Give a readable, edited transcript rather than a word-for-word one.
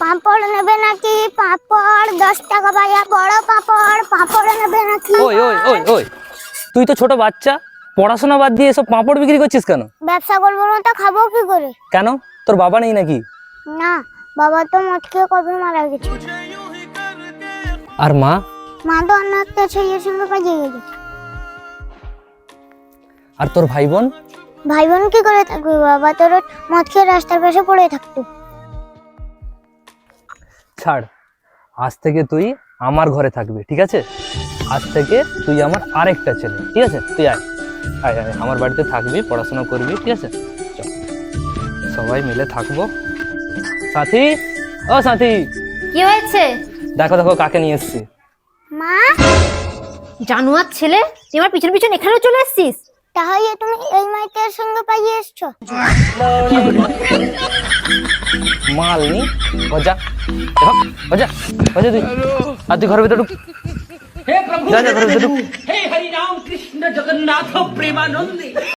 পাঁপড় নেবে নাকি? পাঁপড় 10 টাকা ভাইয়া, বড় পাঁপড়। পাঁপড় নেবে নাকি? ওই ওই ওই ওই, তুই তো ছোট বাচ্চা, পড়াশোনা বাদ দিয়ে এসব পাঁপড় বিক্রি করছিস কেন? ব্যবসা করবো না তো খাবো কি করে? কেন, তোর বাবা নেই নাকি? না, বাবা তো মদ খেয়ে কবে মারা গেছে। আর মা? মা তো অন্য একটা ছেলের সঙ্গে পালিয়ে গেছে। আর তোর ভাই বোন? ভাই বোন কি করে থাকবে? বাবা তোর মদ খেয়ে রাস্তার পাশে পড়ে থাকতো। ছাড়, আজ থেকে তুই আমার ঘরে থাকবি, ঠিক আছে? আজ থেকে তুই আমার আরেকটা ছেলে, ঠিক আছে? তুই আয় আয় আয়, আমার বাড়িতে থাকবি, পড়াশোনা করবি, ঠিক আছে? চল, সবাই মিলে থাকবো। সাথী, ও সাথী, কি হয়েছে? দেখো দেখো কাকে নিয়ে এসেছি। মা, জানুয়ার ছেলে, তুই আমার পিছন পিছন এখানেও চলে এসেছিস? তাহলে তুমি এই মাইকের সঙ্গে পালিয়ে এসছো? মাল নি বজা, দেখো বজা বজা, তুই আর তুই ঘরের ভিতরে ঢুক। हे प्रभु जा, जा, घर से हे हरि राम कृष्ण जगन्नाथ प्रेमानंदी।